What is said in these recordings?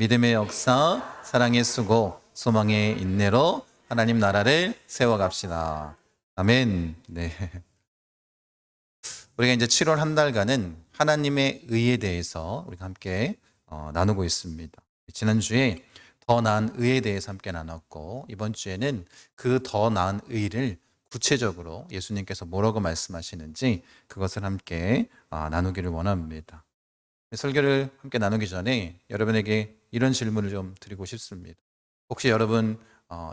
믿음의 역사, 사랑의 수고, 소망의 인내로 하나님 나라를 세워갑시다. 아멘. 네. 우리가 이제 7월 한 달간은 하나님의 의에 대해서 우리가 함께 나누고 있습니다. 지난주에 더 나은 의에 대해서 함께 나눴고, 이번 주에는 그 더 나은 의를 구체적으로 예수님께서 뭐라고 말씀하시는지 그것을 함께 나누기를 원합니다. 설교를 함께 나누기 전에 여러분에게 이런 질문을 좀 드리고 싶습니다. 혹시 여러분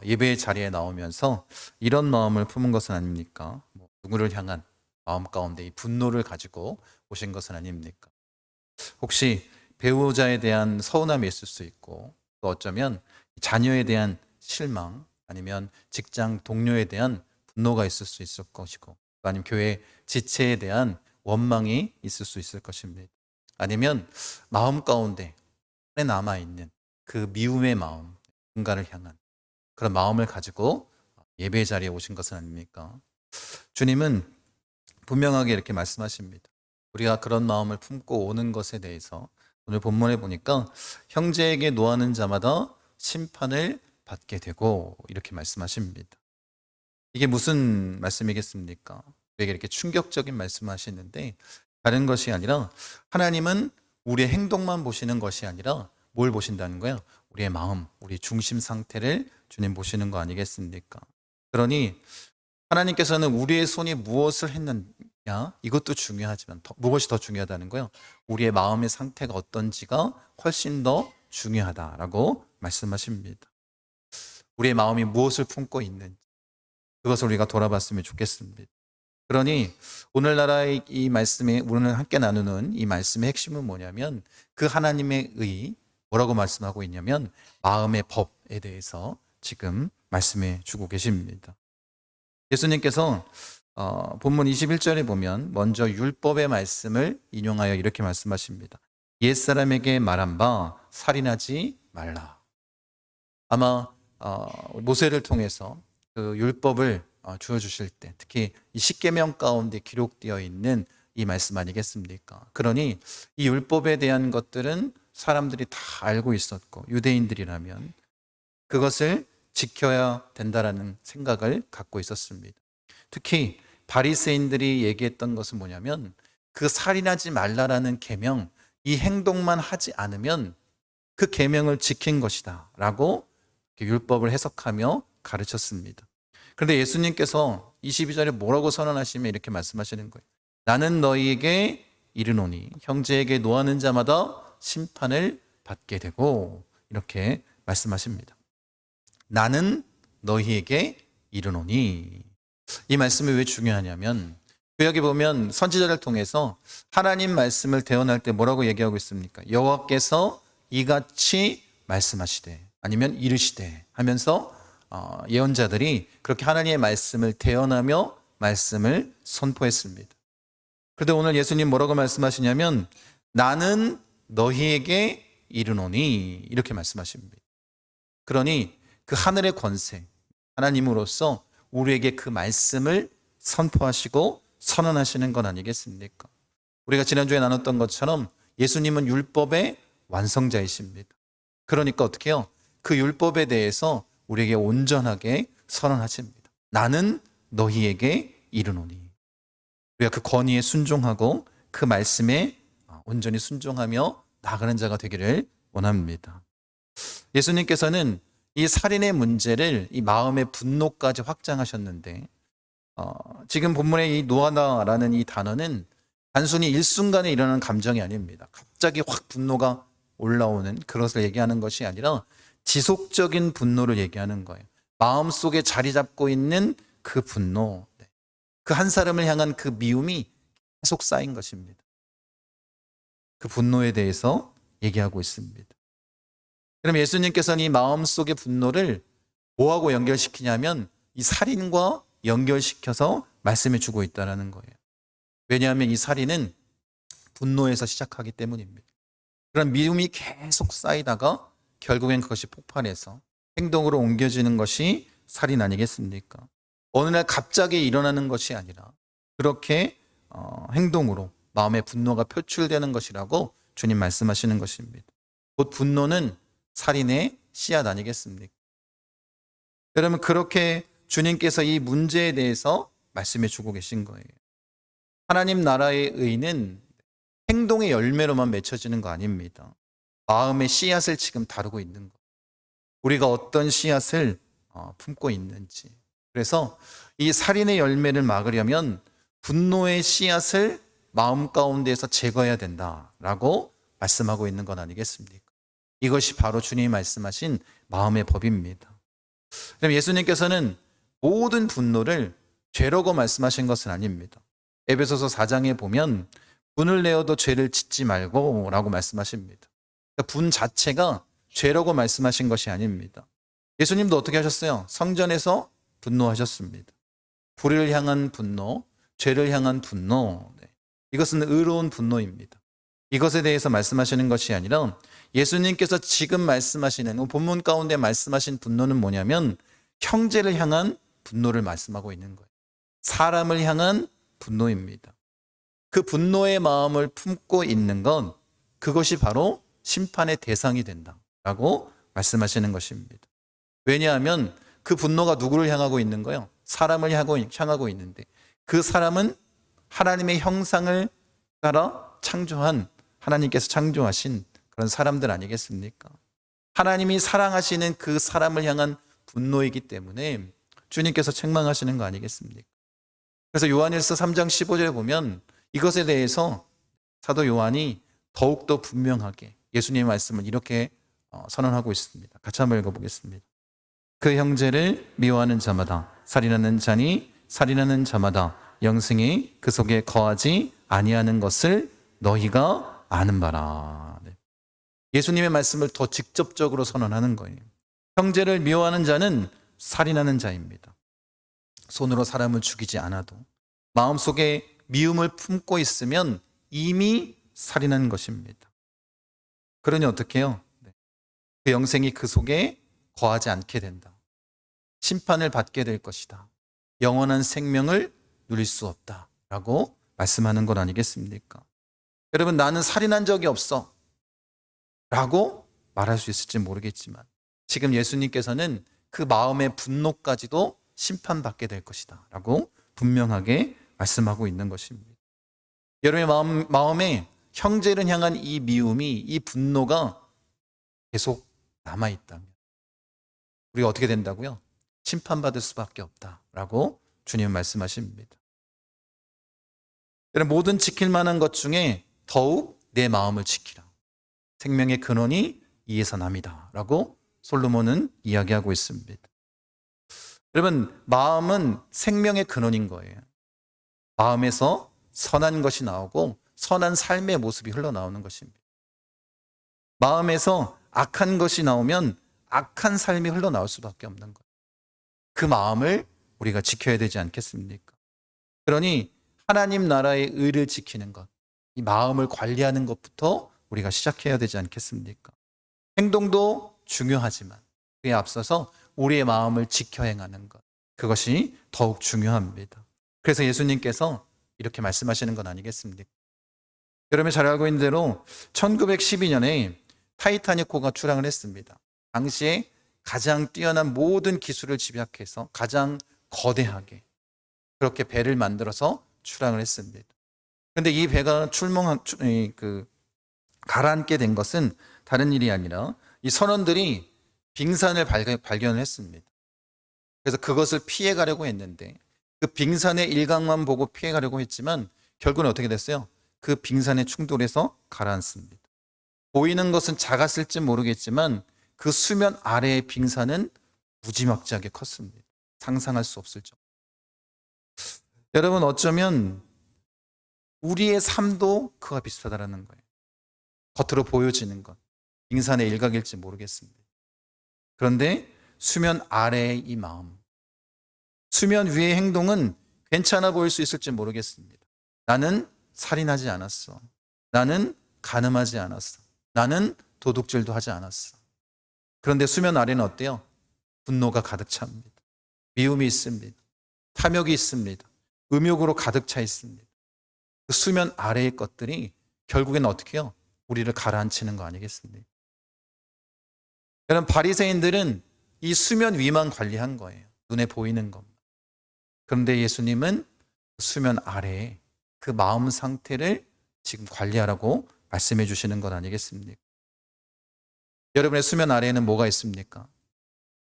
예배 자리에 나오면서 이런 마음을 품은 것은 아닙니까? 누구를 향한 마음 가운데 이 분노를 가지고 오신 것은 아닙니까? 혹시 배우자에 대한 서운함이 있을 수 있고, 또 어쩌면 자녀에 대한 실망, 아니면 직장 동료에 대한 분노가 있을 수 있을 것이고, 아니면 교회 지체에 대한 원망이 있을 수 있을 것입니다. 아니면 마음 가운데 남아있는 그 미움의 마음, 누군가를 향한 그런 마음을 가지고 예배 자리에 오신 것은 아닙니까? 주님은 분명하게 이렇게 말씀하십니다. 우리가 그런 마음을 품고 오는 것에 대해서 오늘 본문에 보니까 형제에게 노하는 자마다 심판을 받게 되고 이렇게 말씀하십니다. 이게 무슨 말씀이겠습니까? 우리에게 이렇게 충격적인 말씀하시는데, 다른 것이 아니라 하나님은 우리의 행동만 보시는 것이 아니라 뭘 보신다는 거예요? 우리의 마음, 우리 중심 상태를 주님 보시는 거 아니겠습니까? 그러니 하나님께서는 우리의 손이 무엇을 했느냐, 이것도 중요하지만 무엇이 더 중요하다는 거예요? 우리의 마음의 상태가 어떤지가 훨씬 더 중요하다라고 말씀하십니다. 우리의 마음이 무엇을 품고 있는지 그것을 우리가 돌아봤으면 좋겠습니다. 그러니 오늘날의 이 말씀에 오늘 함께 나누는 이 말씀의 핵심은 뭐냐면, 그 하나님의 의, 뭐라고 말씀하고 있냐면 마음의 법에 대해서 지금 말씀해 주고 계십니다. 예수님께서 본문 21절에 보면 먼저 율법의 말씀을 인용하여 이렇게 말씀하십니다. 옛사람에게 말한 바 살인하지 말라. 아마 모세를 통해서 그 율법을 주어주실 때, 특히 이 십계명 가운데 기록되어 있는 이 말씀 아니겠습니까? 그러니 이 율법에 대한 것들은 사람들이 다 알고 있었고, 유대인들이라면 그것을 지켜야 된다라는 생각을 갖고 있었습니다. 특히 바리새인들이 얘기했던 것은 뭐냐면, 그 살인하지 말라라는 계명, 이 행동만 하지 않으면 그 계명을 지킨 것이다 라고 율법을 해석하며 가르쳤습니다. 그런데 예수님께서 22절에 뭐라고 선언하시면 이렇게 말씀하시는 거예요. 나는 너희에게 이르노니 형제에게 노하는 자마다 심판을 받게 되고, 이렇게 말씀하십니다. 나는 너희에게 이르노니. 이 말씀이 왜 중요하냐면, 구약에 보면 선지자를 통해서 하나님 말씀을 대언할 때 뭐라고 얘기하고 있습니까? 여호와께서 이같이 말씀하시되, 아니면 이르시되 하면서 예언자들이 그렇게 하나님의 말씀을 대언하며 말씀을 선포했습니다. 그런데 오늘 예수님 뭐라고 말씀하시냐면 나는 너희에게 이르노니, 이렇게 말씀하십니다. 그러니 그 하늘의 권세, 하나님으로서 우리에게 그 말씀을 선포하시고 선언하시는 건 아니겠습니까? 우리가 지난주에 나눴던 것처럼 예수님은 율법의 완성자이십니다. 그러니까 어떻게 해요? 그 율법에 대해서 우리에게 온전하게 선언하십니다. 나는 너희에게 이르노니. 우리가 그 권위에 순종하고 그 말씀에 온전히 순종하며 나가는 자가 되기를 원합니다. 예수님께서는 이 살인의 문제를 이 마음의 분노까지 확장하셨는데, 지금 본문의 이 노하다라는 이 단어는 단순히 일순간에 일어나는 감정이 아닙니다. 갑자기 확 분노가 올라오는 그것을 얘기하는 것이 아니라 지속적인 분노를 얘기하는 거예요. 마음속에 자리 잡고 있는 그 분노, 그 한 사람을 향한 그 미움이 계속 쌓인 것입니다. 그 분노에 대해서 얘기하고 있습니다. 그럼 예수님께서는 이 마음속의 분노를 뭐하고 연결시키냐면 이 살인과 연결시켜서 말씀해 주고 있다는 거예요. 왜냐하면 이 살인은 분노에서 시작하기 때문입니다. 그런 미움이 계속 쌓이다가 결국엔 그것이 폭발해서 행동으로 옮겨지는 것이 살인 아니겠습니까? 어느 날 갑자기 일어나는 것이 아니라 그렇게 행동으로 마음의 분노가 표출되는 것이라고 주님 말씀하시는 것입니다. 곧 분노는 살인의 씨앗 아니겠습니까? 여러분, 그렇게 주님께서 이 문제에 대해서 말씀해 주고 계신 거예요. 하나님 나라의 의는 행동의 열매로만 맺혀지는 거 아닙니다. 마음의 씨앗을 지금 다루고 있는 거예요. 우리가 어떤 씨앗을 품고 있는지. 그래서 이 살인의 열매를 막으려면 분노의 씨앗을 마음 가운데에서 제거해야 된다라고 말씀하고 있는 건 아니겠습니까? 이것이 바로 주님이 말씀하신 마음의 법입니다. 그럼 예수님께서는 모든 분노를 죄라고 말씀하신 것은 아닙니다. 에베소서 4장에 보면 분을 내어도 죄를 짓지 말고 라고 말씀하십니다. 그러니까 분 자체가 죄라고 말씀하신 것이 아닙니다. 예수님도 어떻게 하셨어요? 성전에서 분노하셨습니다. 불의를 향한 분노, 죄를 향한 분노. 이것은 의로운 분노입니다. 이것에 대해서 말씀하시는 것이 아니라 예수님께서 지금 말씀하시는 본문 가운데 말씀하신 분노는 뭐냐면 형제를 향한 분노를 말씀하고 있는 거예요. 사람을 향한 분노입니다. 그 분노의 마음을 품고 있는 건 그것이 바로 심판의 대상이 된다라고 말씀하시는 것입니다. 왜냐하면 그 분노가 누구를 향하고 있는 거예요? 사람을 향하고 있는데 그 사람은 하나님의 형상을 따라 창조한 하나님께서 창조하신 그런 사람들 아니겠습니까? 하나님이 사랑하시는 그 사람을 향한 분노이기 때문에 주님께서 책망하시는 거 아니겠습니까? 그래서 요한일서 3장 15절에 보면 이것에 대해서 사도 요한이 더욱더 분명하게 예수님의 말씀을 이렇게 선언하고 있습니다. 같이 한번 읽어보겠습니다. 그 형제를 미워하는 자마다 살인하는 자니 살인하는 자마다 영생이 그 속에 거하지 아니하는 것을 너희가 아는 바라. 예수님의 말씀을 더 직접적으로 선언하는 거예요. 형제를 미워하는 자는 살인하는 자입니다. 손으로 사람을 죽이지 않아도 마음속에 미움을 품고 있으면 이미 살인한 것입니다. 그러니 어떻게 해요? 그 영생이 그 속에 거하지 않게 된다. 심판을 받게 될 것이다. 영원한 생명을 누릴 수 없다. 라고 말씀하는 것 아니겠습니까? 여러분, 나는 살인한 적이 없어. 라고 말할 수 있을지 모르겠지만 지금 예수님께서는 그 마음의 분노까지도 심판받게 될 것이다. 라고 분명하게 말씀하고 있는 것입니다. 여러분의 마음에 형제를 향한 이 미움이, 이 분노가 계속 남아있다면 우리가 어떻게 된다고요? 심판받을 수밖에 없다라고 주님은 말씀하십니다. 여러분, 모든 지킬 만한 것 중에 더욱 내 마음을 지키라. 생명의 근원이 이에서 남이다 라고 솔로몬은 이야기하고 있습니다. 여러분, 마음은 생명의 근원인 거예요. 마음에서 선한 것이 나오고 선한 삶의 모습이 흘러나오는 것입니다. 마음에서 악한 것이 나오면 악한 삶이 흘러나올 수밖에 없는 거예요. 그 마음을 우리가 지켜야 되지 않겠습니까? 그러니 하나님 나라의 의를 지키는 것, 이 마음을 관리하는 것부터 우리가 시작해야 되지 않겠습니까? 행동도 중요하지만 그에 앞서서 우리의 마음을 지켜 행하는 것, 그것이 더욱 중요합니다. 그래서 예수님께서 이렇게 말씀하시는 건 아니겠습니까? 여러분이 잘 알고 있는 대로 1912년에 타이타닉호가 출항을 했습니다. 당시에 가장 뛰어난 모든 기술을 집약해서 가장 거대하게 그렇게 배를 만들어서 출항을 했습니다. 그런데 이 배가 가라앉게 된 것은 다른 일이 아니라 이 선원들이 빙산을 발견을 했습니다. 그래서 그것을 피해 가려고 했는데 그 빙산의 일각만 보고 피해 가려고 했지만 결국은 어떻게 됐어요? 그 빙산에 충돌해서 가라앉습니다. 보이는 것은 작았을지 모르겠지만 그 수면 아래의 빙산은 무지막지하게 컸습니다. 상상할 수 없을 정도. 여러분, 어쩌면 우리의 삶도 그와 비슷하다는 거예요. 겉으로 보여지는 것, 빙산의 일각일지 모르겠습니다. 그런데 수면 아래의 이 마음, 수면 위의 행동은 괜찮아 보일 수 있을지 모르겠습니다. 나는 살인하지 않았어. 나는 간음하지 않았어. 나는 도둑질도 하지 않았어. 그런데 수면 아래는 어때요? 분노가 가득 찹니다. 미움이 있습니다. 탐욕이 있습니다. 음욕으로 가득 차 있습니다. 그 수면 아래의 것들이 결국에는 어떻게 해요? 우리를 가라앉히는 거 아니겠습니까? 여러분, 바리새인들은 이 수면 위만 관리한 거예요. 눈에 보이는 것만. 그런데 예수님은 수면 아래에 그 마음 상태를 지금 관리하라고 말씀해 주시는 것 아니겠습니까? 여러분의 수면 아래에는 뭐가 있습니까?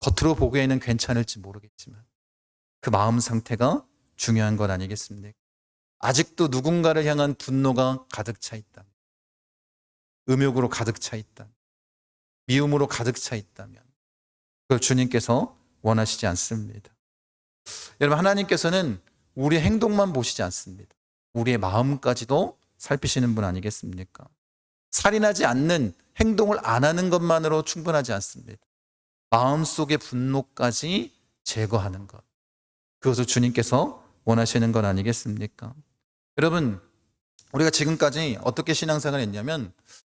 겉으로 보기에는 괜찮을지 모르겠지만 그 마음 상태가 중요한 것 아니겠습니까? 아직도 누군가를 향한 분노가 가득 차 있다면, 음욕으로 가득 차 있다면, 미움으로 가득 차 있다면 그걸 주님께서 원하시지 않습니다. 여러분, 하나님께서는 우리의 행동만 보시지 않습니다. 우리의 마음까지도 살피시는 분 아니겠습니까? 살인하지 않는 행동을 안 하는 것만으로 충분하지 않습니다. 마음속의 분노까지 제거하는 것, 그것을 주님께서 원하시는 것 아니겠습니까? 여러분, 우리가 지금까지 어떻게 신앙생활을 했냐면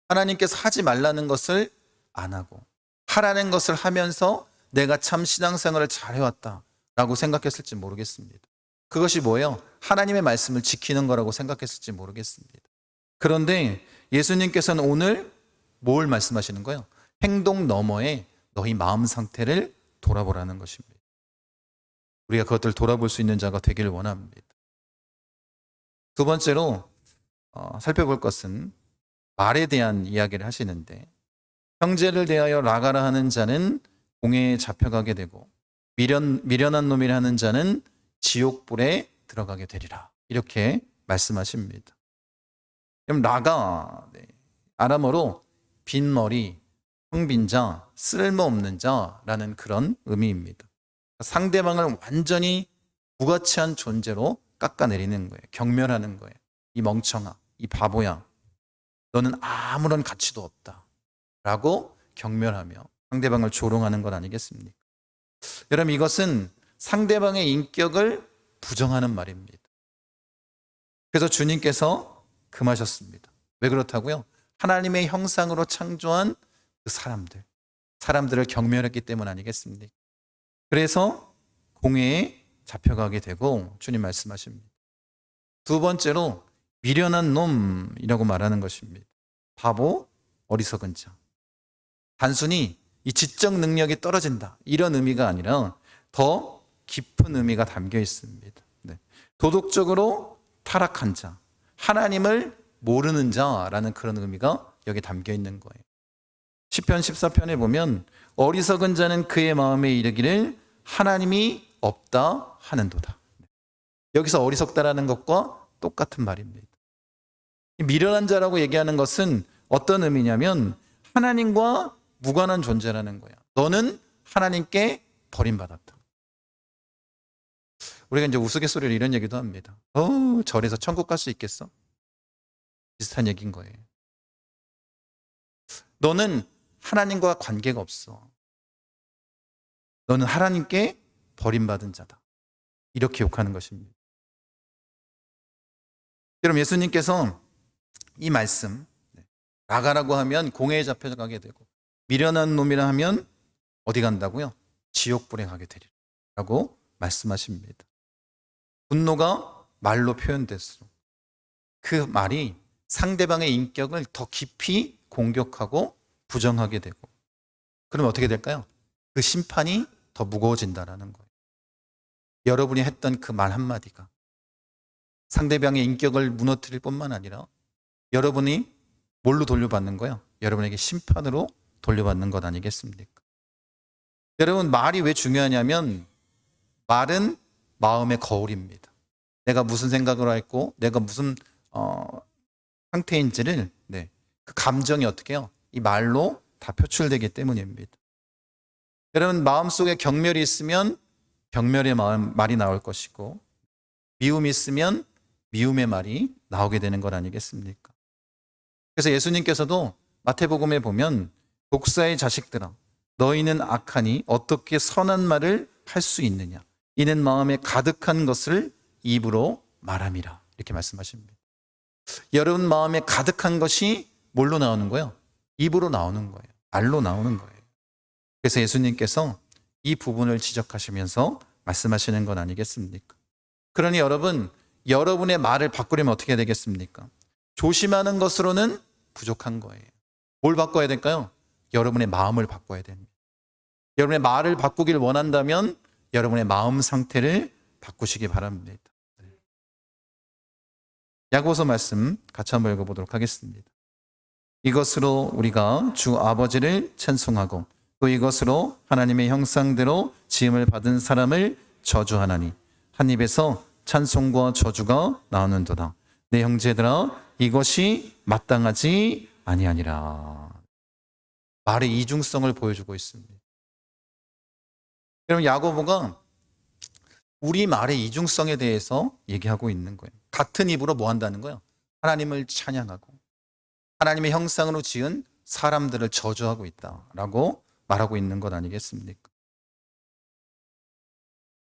하나님께서 하지 말라는 것을 안 하고 하라는 것을 하면서 내가 참 신앙생활을 잘해왔다라고 생각했을지 모르겠습니다. 그것이 뭐예요? 하나님의 말씀을 지키는 거라고 생각했을지 모르겠습니다. 그런데 예수님께서는 오늘 뭘 말씀하시는 거예요? 행동 너머에 너희 마음 상태를 돌아보라는 것입니다. 우리가 그것들 돌아볼 수 있는 자가 되기를 원합니다. 두 번째로 살펴볼 것은 말에 대한 이야기를 하시는데, 형제를 대하여 라가라 하는 자는 공회에 잡혀가게 되고 미련한 놈이라 하는 자는 지옥불에 들어가게 되리라, 이렇게 말씀하십니다. 그럼 라가, 아람어로 빈머리, 텅빈 자, 쓸모없는 자라는 그런 의미입니다. 상대방을 완전히 무가치한 존재로 깎아내리는 거예요. 경멸하는 거예요. 이 멍청아, 이 바보야, 너는 아무런 가치도 없다 라고 경멸하며 상대방을 조롱하는 것 아니겠습니까? 여러분, 이것은 상대방의 인격을 부정하는 말입니다. 그래서 주님께서 금하셨습니다. 왜 그렇다고요? 하나님의 형상으로 창조한 그 사람들을 경멸했기 때문 아니겠습니까? 그래서 공회에 잡혀가게 되고 주님 말씀하십니다. 두 번째로 미련한 놈이라고 말하는 것입니다. 바보, 어리석은 자. 단순히 이 지적 능력이 떨어진다, 이런 의미가 아니라 더 깊은 의미가 담겨 있습니다. 도덕적으로 타락한 자, 하나님을 모르는 자라는 그런 의미가 여기 담겨 있는 거예요. 시편 14편에 보면 어리석은 자는 그의 마음에 이르기를 하나님이 없다 하는도다. 여기서 어리석다라는 것과 똑같은 말입니다. 미련한 자라고 얘기하는 것은 어떤 의미냐면 하나님과 무관한 존재라는 거야. 너는 하나님께 버림받았다. 우리가 이제 우스갯소리로 이런 얘기도 합니다. 절에서 천국 갈 수 있겠어? 비슷한 얘기인 거예요. 너는 하나님과 관계가 없어. 너는 하나님께 버림받은 자다. 이렇게 욕하는 것입니다. 여러분, 예수님께서 이 말씀, 나가라고 하면 공회에 잡혀가게 되고 미련한 놈이라 하면 어디 간다고요? 지옥불에 가게 되리라고 말씀하십니다. 분노가 말로 표현될수록 그 말이 상대방의 인격을 더 깊이 공격하고 부정하게 되고, 그러면 어떻게 될까요? 그 심판이 더 무거워진다라는 거예요. 여러분이 했던 그 말 한마디가 상대방의 인격을 무너뜨릴 뿐만 아니라 여러분이 뭘로 돌려받는 거예요? 여러분에게 심판으로 돌려받는 것 아니겠습니까? 여러분, 말이 왜 중요하냐면 말은 마음의 거울입니다. 내가 무슨 생각을 했고 내가 무슨 상태인지를 그 감정이 어떻게 해요? 이 말로 다 표출되기 때문입니다. 여러분, 마음속에 경멸이 있으면 경멸의 말이 나올 것이고 미움이 있으면 미움의 말이 나오게 되는 것 아니겠습니까? 그래서 예수님께서도 마태복음에 보면 독사의 자식들아, 너희는 악하니 어떻게 선한 말을 할 수 있느냐? 이는 마음에 가득한 것을 입으로 말함이라, 이렇게 말씀하십니다. 여러분 마음에 가득한 것이 뭘로 나오는 거예요? 입으로 나오는 거예요. 말로 나오는 거예요. 그래서 예수님께서 이 부분을 지적하시면서 말씀하시는 건 아니겠습니까? 그러니 여러분, 여러분의 말을 바꾸려면 어떻게 해야 되겠습니까? 조심하는 것으로는 부족한 거예요. 뭘 바꿔야 될까요? 여러분의 마음을 바꿔야 됩니다. 여러분의 말을 바꾸길 원한다면 여러분의 마음 상태를 바꾸시기 바랍니다. 야고보서 말씀 같이 한번 읽어보도록 하겠습니다. 이것으로 우리가 주 아버지를 찬송하고 또 이것으로 하나님의 형상대로 지음을 받은 사람을 저주하나니 한 입에서 찬송과 저주가 나오는도다. 내 형제들아 이것이 마땅하지 아니하니라. 말의 이중성을 보여주고 있습니다. 여러분 야고보가 우리 말의 이중성에 대해서 얘기하고 있는 거예요. 같은 입으로 뭐 한다는 거예요? 하나님을 찬양하고 하나님의 형상으로 지은 사람들을 저주하고 있다라고 말하고 있는 것 아니겠습니까?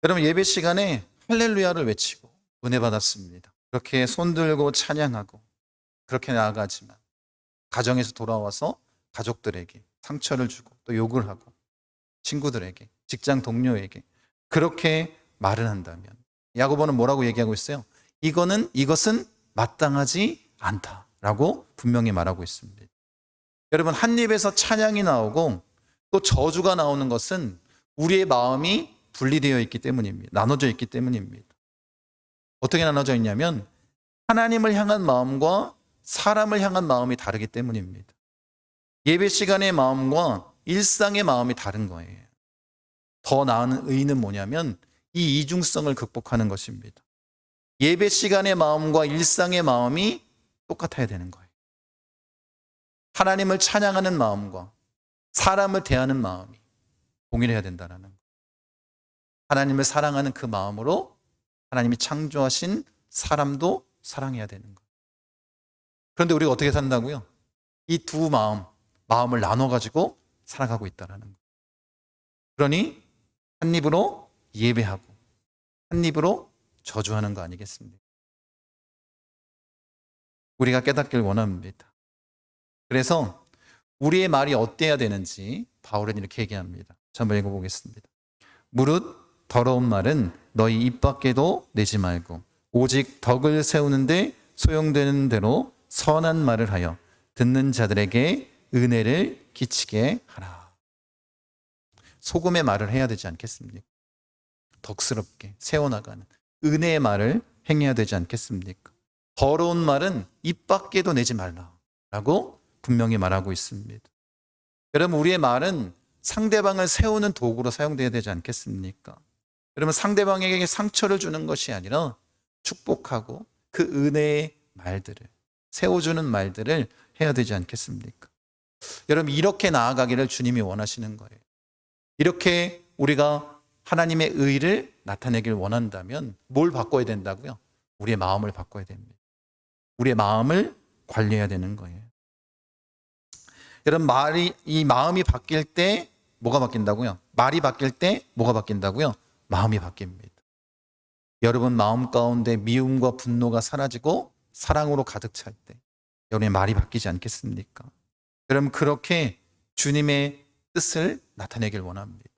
여러분 예배 시간에 할렐루야를 외치고 은혜 받았습니다. 그렇게 손들고 찬양하고 그렇게 나아가지만 가정에서 돌아와서 가족들에게 상처를 주고 또 욕을 하고 친구들에게 직장 동료에게 그렇게 말을 한다면 야고보는 뭐라고 얘기하고 있어요? 이것은 마땅하지 않다라고 분명히 말하고 있습니다. 여러분 한 입에서 찬양이 나오고 또 저주가 나오는 것은 우리의 마음이 분리되어 있기 때문입니다. 나눠져 있기 때문입니다. 어떻게 나눠져 있냐면 하나님을 향한 마음과 사람을 향한 마음이 다르기 때문입니다. 예배 시간의 마음과 일상의 마음이 다른 거예요. 더 나은 의의는 뭐냐면 이 이중성을 극복하는 것입니다. 예배 시간의 마음과 일상의 마음이 똑같아야 되는 거예요. 하나님을 찬양하는 마음과 사람을 대하는 마음이 동일해야 된다는 거예요. 하나님을 사랑하는 그 마음으로 하나님이 창조하신 사람도 사랑해야 되는 거예요. 그런데 우리가 어떻게 산다고요? 이 두 마음을 나눠가지고 살아가고 있다는 거예요. 그러니 한 입으로 예배하고 한 입으로 저주하는 거 아니겠습니까? 우리가 깨닫길 원합니다. 그래서 우리의 말이 어때야 되는지 바울은 이렇게 얘기합니다. 한번 읽어보겠습니다. 무릇 더러운 말은 너희 입 밖에도 내지 말고 오직 덕을 세우는데 소용되는 대로 선한 말을 하여 듣는 자들에게 은혜를 끼치게 하라. 소금의 말을 해야 되지 않겠습니까? 덕스럽게 세워나가는 은혜의 말을 행해야 되지 않겠습니까? 더러운 말은 입 밖에도 내지 말라라고 분명히 말하고 있습니다. 여러분 우리의 말은 상대방을 세우는 도구로 사용되어야 되지 않겠습니까? 여러분 상대방에게 상처를 주는 것이 아니라 축복하고 그 은혜의 말들을 세워주는 말들을 해야 되지 않겠습니까? 여러분 이렇게 나아가기를 주님이 원하시는 거예요. 이렇게 우리가 하나님의 의를 나타내길 원한다면 뭘 바꿔야 된다고요? 우리의 마음을 바꿔야 됩니다. 우리의 마음을 관리해야 되는 거예요. 여러분 이 마음이 바뀔 때 뭐가 바뀐다고요? 말이 바뀔 때 뭐가 바뀐다고요? 마음이 바뀝니다. 여러분 마음 가운데 미움과 분노가 사라지고 사랑으로 가득 찰 때 여러분의 말이 바뀌지 않겠습니까? 여러분 그렇게 주님의 뜻을 나타내길 원합니다.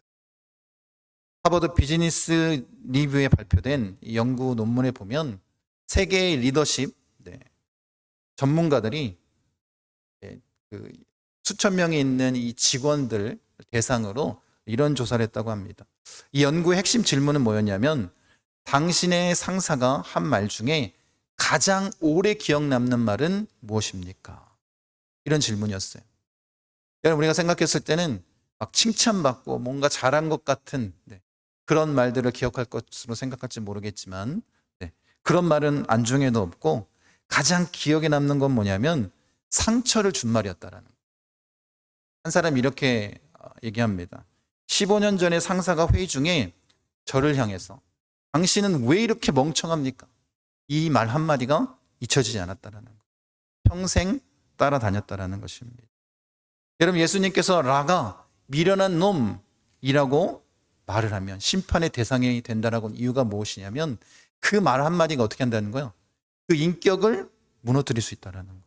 하버드 비즈니스 리뷰에 발표된 연구 논문에 보면 세계의 리더십 전문가들이 수천 명이 있는 이 직원들 대상으로 이런 조사를 했다고 합니다. 이 연구의 핵심 질문은 뭐였냐면 당신의 상사가 한 말 중에 가장 오래 기억 남는 말은 무엇입니까? 이런 질문이었어요. 여러분 우리가 생각했을 때는 막 칭찬받고 뭔가 잘한 것 같은 그런 말들을 기억할 것으로 생각할지 모르겠지만 그런 말은 안중에도 없고 가장 기억에 남는 건 뭐냐면 상처를 준 말이었다라는 거예요. 한 사람이 이렇게 얘기합니다. 15년 전에 상사가 회의 중에 저를 향해서 당신은 왜 이렇게 멍청합니까? 이 말 한마디가 잊혀지지 않았다라는 거예요. 평생 따라다녔다라는 것입니다. 여러분 예수님께서 라가 미련한 놈이라고 말을 하면 심판의 대상이 된다라고 이유가 무엇이냐면 그 말 한마디가 어떻게 한다는 거예요? 그 인격을 무너뜨릴 수 있다는 거예요.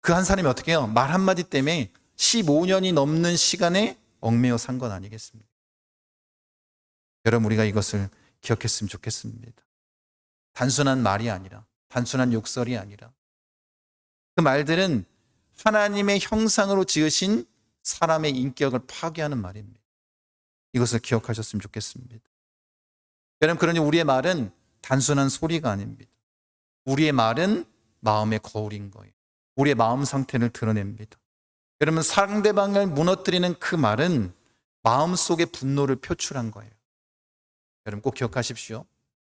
그 한 사람이 어떻게 해요? 말 한마디 때문에 15년이 넘는 시간에 얽매여 산 건 아니겠습니까? 여러분 우리가 이것을 기억했으면 좋겠습니다. 단순한 말이 아니라 단순한 욕설이 아니라 그 말들은 하나님의 형상으로 지으신 사람의 인격을 파괴하는 말입니다. 이것을 기억하셨으면 좋겠습니다. 여러분, 그러니 우리의 말은 단순한 소리가 아닙니다. 우리의 말은 마음의 거울인 거예요. 우리의 마음 상태를 드러냅니다. 여러분, 상대방을 무너뜨리는 그 말은 마음속의 분노를 표출한 거예요. 여러분, 꼭 기억하십시오.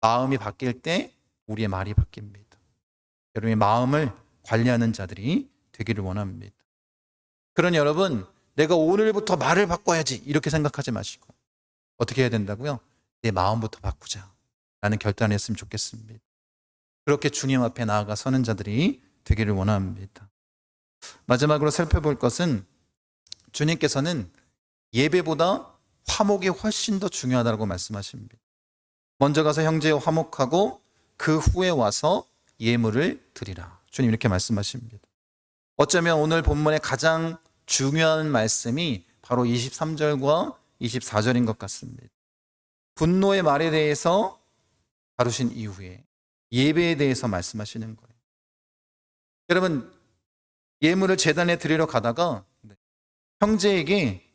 마음이 바뀔 때 우리의 말이 바뀝니다. 여러분의 마음을 관리하는 자들이 되기를 원합니다. 그러니 여러분, 내가 오늘부터 말을 바꿔야지 이렇게 생각하지 마시고 어떻게 해야 된다고요? 내 마음부터 바꾸자 라는 결단을 했으면 좋겠습니다. 그렇게 주님 앞에 나아가 서는 자들이 되기를 원합니다. 마지막으로 살펴볼 것은 주님께서는 예배보다 화목이 훨씬 더 중요하다고 말씀하십니다. 먼저 가서 형제와 화목하고 그 후에 와서 예물을 드리라. 주님 이렇게 말씀하십니다. 어쩌면 오늘 본문의 가장 중요한 말씀이 바로 23절과 24절인 것 같습니다. 분노의 말에 대해서 다루신 이후에 예배에 대해서 말씀하시는 거예요. 여러분, 예물을 제단에 드리러 가다가 형제에게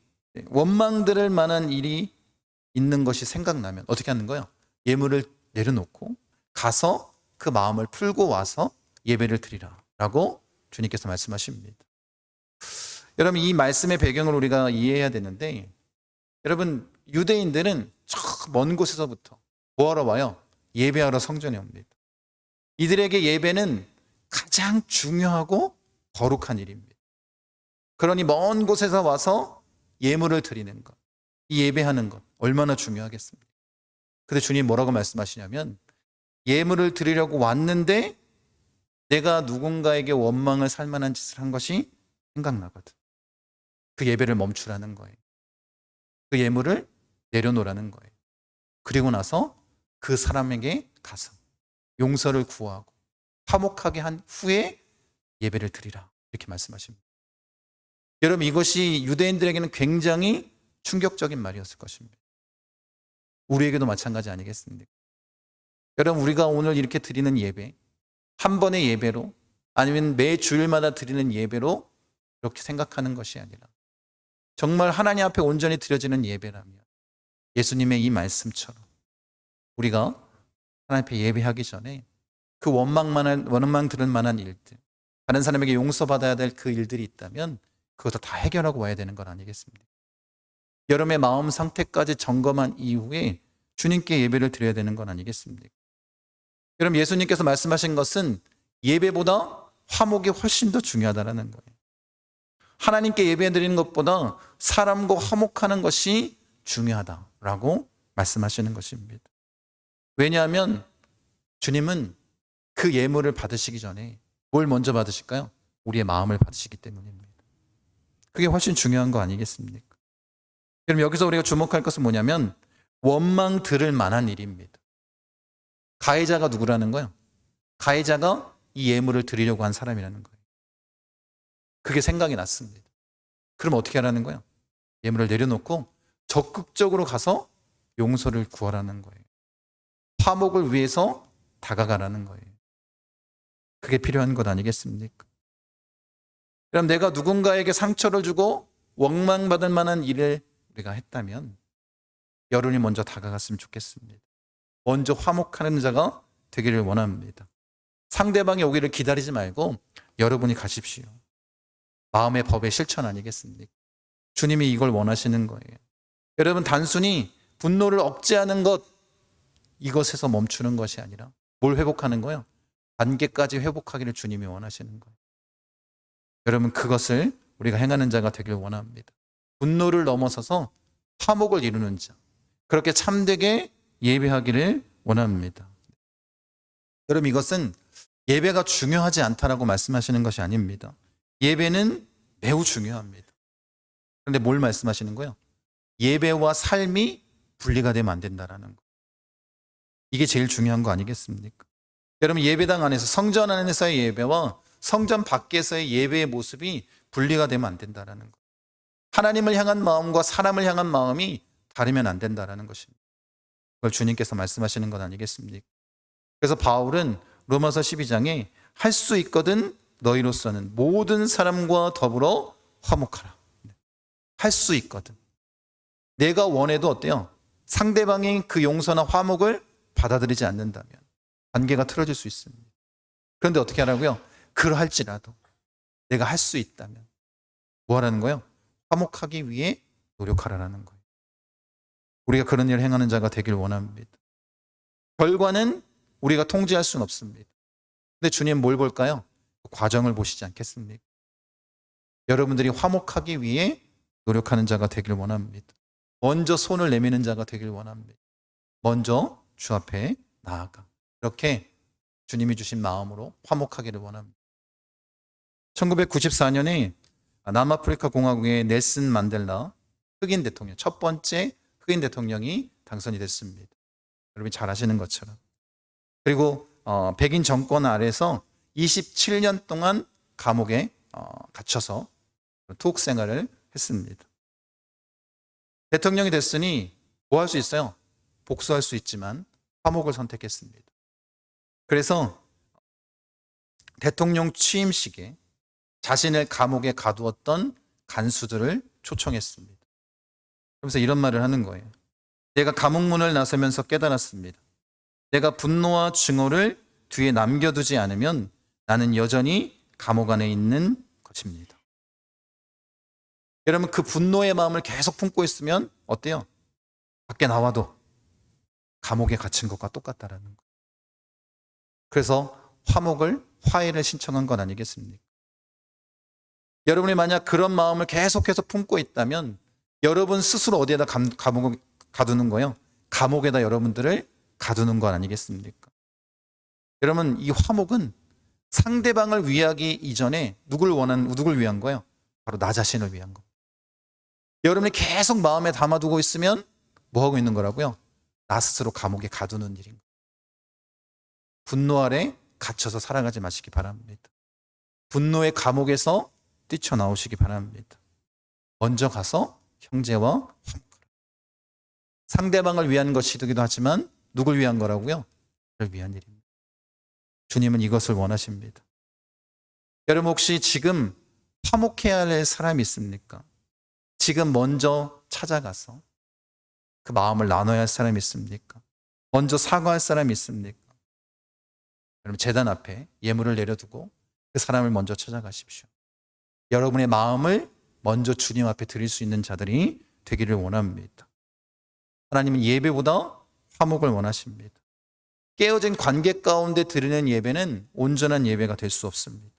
원망 들을 만한 일이 있는 것이 생각나면 어떻게 하는 거예요? 예물을 내려놓고 가서 그 마음을 풀고 와서 예배를 드리라 라고 주님께서 말씀하십니다. 여러분, 이 말씀의 배경을 우리가 이해해야 되는데, 여러분, 유대인들은 저 먼 곳에서부터 뭐하러 와요? 예배하러 성전에 옵니다. 이들에게 예배는 가장 중요하고 거룩한 일입니다. 그러니 먼 곳에서 와서 예물을 드리는 것, 이 예배하는 것 얼마나 중요하겠습니까? 근데 주님 뭐라고 말씀하시냐면, 예물을 드리려고 왔는데 내가 누군가에게 원망을 살 만한 짓을 한 것이 생각나거든. 그 예배를 멈추라는 거예요. 그 예물을 내려놓으라는 거예요. 그리고 나서 그 사람에게 가서 용서를 구하고 화목하게 한 후에 예배를 드리라 이렇게 말씀하십니다. 여러분, 이것이 유대인들에게는 굉장히 충격적인 말이었을 것입니다. 우리에게도 마찬가지 아니겠습니까? 여러분, 우리가 오늘 이렇게 드리는 예배, 한 번의 예배로 아니면 매 주일마다 드리는 예배로 이렇게 생각하는 것이 아니라 정말 하나님 앞에 온전히 드려지는 예배라면 예수님의 이 말씀처럼 우리가 하나님 앞에 예배하기 전에 그 원망 들을 만한 일들, 다른 사람에게 용서받아야 될 그 일들이 있다면 그것도 다 해결하고 와야 되는 건 아니겠습니까? 여러분의 마음 상태까지 점검한 이후에 주님께 예배를 드려야 되는 건 아니겠습니까? 여러분, 예수님께서 말씀하신 것은 예배보다 화목이 훨씬 더 중요하다는 거예요. 하나님께 예배 드리는 것보다 사람과 화목하는 것이 중요하다라고 말씀하시는 것입니다. 왜냐하면 주님은 그 예물을 받으시기 전에 뭘 먼저 받으실까요? 우리의 마음을 받으시기 때문입니다. 그게 훨씬 중요한 거 아니겠습니까? 그럼 여기서 우리가 주목할 것은 뭐냐면 원망 들을 만한 일입니다. 가해자가 누구라는 거예요? 가해자가 이 예물을 드리려고 한 사람이라는 거예요. 그게 생각이 났습니다. 그럼 어떻게 하라는 거예요? 예물을 내려놓고 적극적으로 가서 용서를 구하라는 거예요. 화목을 위해서 다가가라는 거예요. 그게 필요한 것 아니겠습니까? 그럼 내가 누군가에게 상처를 주고 원망받을 만한 일을 우리가 했다면 여러분이 먼저 다가갔으면 좋겠습니다. 먼저 화목하는 자가 되기를 원합니다. 상대방이 오기를 기다리지 말고 여러분이 가십시오. 마음의 법의 실천 아니겠습니까? 주님이 이걸 원하시는 거예요. 여러분, 단순히 분노를 억제하는 것, 이것에서 멈추는 것이 아니라 뭘 회복하는 거예요? 관계까지 회복하기를 주님이 원하시는 거예요. 여러분, 그것을 우리가 행하는 자가 되길 원합니다. 분노를 넘어서서 화목을 이루는 자, 그렇게 참되게 예배하기를 원합니다. 여러분, 이것은 예배가 중요하지 않다라고 말씀하시는 것이 아닙니다. 예배는 매우 중요합니다. 그런데 뭘 말씀하시는 거예요? 예배와 삶이 분리가 되면 안 된다라는 거. 이게 제일 중요한 거 아니겠습니까? 여러분, 예배당 안에서, 성전 안에서의 예배와 성전 밖에서의 예배의 모습이 분리가 되면 안 된다라는 거. 하나님을 향한 마음과 사람을 향한 마음이 다르면 안 된다라는 것입니다. 그걸 주님께서 말씀하시는 건 아니겠습니까? 그래서 바울은 로마서 12장에 할 수 있거든 너희로서는 모든 사람과 더불어 화목하라. 할 수 있거든. 내가 원해도 어때요? 상대방이 그 용서나 화목을 받아들이지 않는다면 관계가 틀어질 수 있습니다. 그런데 어떻게 하라고요? 그러할지라도 내가 할 수 있다면 뭐 하라는 거예요? 화목하기 위해 노력하라는 거예요. 우리가 그런 일을 행하는 자가 되길 원합니다. 결과는 우리가 통제할 수는 없습니다. 근데 주님 뭘 볼까요? 그 과정을 보시지 않겠습니까? 여러분들이 화목하기 위해 노력하는 자가 되길 원합니다. 먼저 손을 내미는 자가 되길 원합니다. 먼저 주 앞에 나아가. 이렇게 주님이 주신 마음으로 화목하기를 원합니다. 1994년에 남아프리카 공화국의 넬슨 만델라 흑인 대통령, 첫 번째 흑인 대통령이 당선이 됐습니다. 여러분이 잘 아시는 것처럼. 그리고 백인 정권 아래서 27년 동안 감옥에 갇혀서 투옥 생활을 했습니다. 대통령이 됐으니 뭐 할 수 있어요? 복수할 수 있지만 화목을 선택했습니다. 그래서 대통령 취임식에 자신을 감옥에 가두었던 간수들을 초청했습니다. 그러면서 이런 말을 하는 거예요. 내가 감옥문을 나서면서 깨달았습니다. 내가 분노와 증오를 뒤에 남겨두지 않으면 나는 여전히 감옥 안에 있는 것입니다. 여러분, 그 분노의 마음을 계속 품고 있으면 어때요? 밖에 나와도 감옥에 갇힌 것과 똑같다라는 거예요. 그래서 화해를 신청한 건 아니겠습니까? 여러분이 만약 그런 마음을 계속해서 품고 있다면 여러분 스스로 어디에다 감옥을 가두는 거예요? 감옥에다 여러분들을 가두는 건 아니겠습니까? 여러분, 이 화목은 상대방을 위하기 이전에 누굴 위한 거예요? 바로 나 자신을 위한 거. 여러분이 계속 마음에 담아두고 있으면 뭐 하고 있는 거라고요? 나 스스로 감옥에 가두는 일인 거예요. 분노 아래 갇혀서 살아가지 마시기 바랍니다. 분노의 감옥에서 뛰쳐나오시기 바랍니다. 먼저 가서 형제와 화목하라. 상대방을 위한 것이기도 하지만 누굴 위한 거라고요? 저를 위한 일입니다. 주님은 이것을 원하십니다. 여러분, 혹시 지금 화목해야 할 사람이 있습니까? 지금 먼저 찾아가서 그 마음을 나눠야 할 사람이 있습니까? 먼저 사과할 사람이 있습니까? 여러분, 제단 앞에 예물을 내려두고 그 사람을 먼저 찾아가십시오. 여러분의 마음을 먼저 주님 앞에 드릴 수 있는 자들이 되기를 원합니다. 하나님은 예배보다 화목을 원하십니다. 깨어진 관계 가운데 드리는 예배는 온전한 예배가 될 수 없습니다.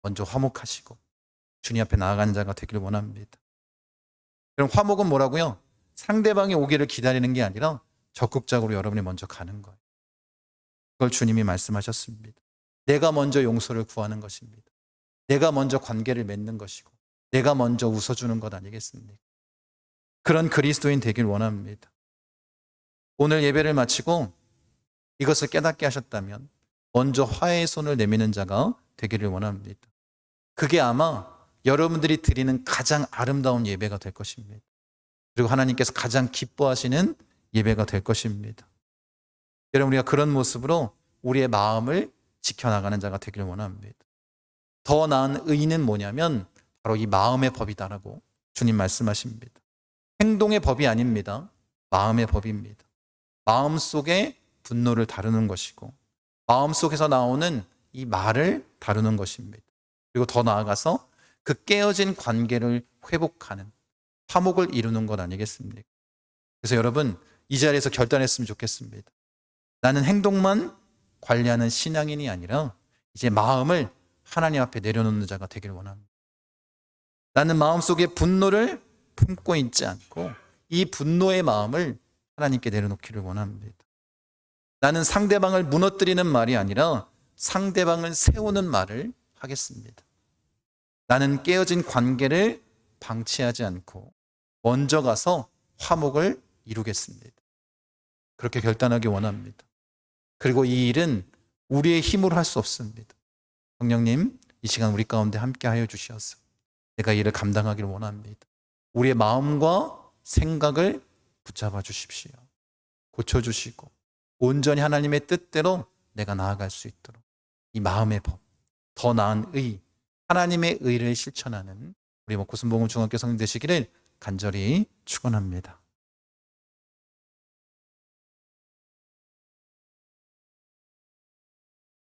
먼저 화목하시고 주님 앞에 나아가는 자가 되기를 원합니다. 그럼 화목은 뭐라고요? 상대방이 오기를 기다리는 게 아니라 적극적으로 여러분이 먼저 가는 거예요. 그걸 주님이 말씀하셨습니다. 내가 먼저 용서를 구하는 것입니다. 내가 먼저 관계를 맺는 것이고 내가 먼저 웃어주는 것 아니겠습니까? 그런 그리스도인 되길 원합니다. 오늘 예배를 마치고 이것을 깨닫게 하셨다면 먼저 화해의 손을 내미는 자가 되기를 원합니다. 그게 아마 여러분들이 드리는 가장 아름다운 예배가 될 것입니다. 그리고 하나님께서 가장 기뻐하시는 예배가 될 것입니다. 여러분, 우리가 그런 모습으로 우리의 마음을 지켜나가는 자가 되기를 원합니다. 더 나은 의는 뭐냐면 바로 이 마음의 법이다라고 주님 말씀하십니다. 행동의 법이 아닙니다. 마음의 법입니다. 마음속에 분노를 다루는 것이고 마음속에서 나오는 이 말을 다루는 것입니다. 그리고 더 나아가서 그 깨어진 관계를 회복하는 화목을 이루는 것 아니겠습니까? 그래서 여러분, 이 자리에서 결단했으면 좋겠습니다. 나는 행동만 관리하는 신앙인이 아니라 이제 마음을 하나님 앞에 내려놓는 자가 되길 원합니다. 나는 마음속에 분노를 품고 있지 않고 이 분노의 마음을 하나님께 내려놓기를 원합니다. 나는 상대방을 무너뜨리는 말이 아니라 상대방을 세우는 말을 하겠습니다. 나는 깨어진 관계를 방치하지 않고 먼저 가서 화목을 이루겠습니다. 그렇게 결단하기 원합니다. 그리고 이 일은 우리의 힘으로 할 수 없습니다. 성령님, 이 시간 우리 가운데 함께 하여 주시어서 내가 이 일을 감당하기를 원합니다. 우리의 마음과 생각을 붙잡아 주십시오. 고쳐주시고 온전히 하나님의 뜻대로 내가 나아갈 수 있도록 이 마음의 법, 더 나은 의, 하나님의 의를 실천하는 우리 고순복음 중학교 성령 되시기를 간절히 축원합니다.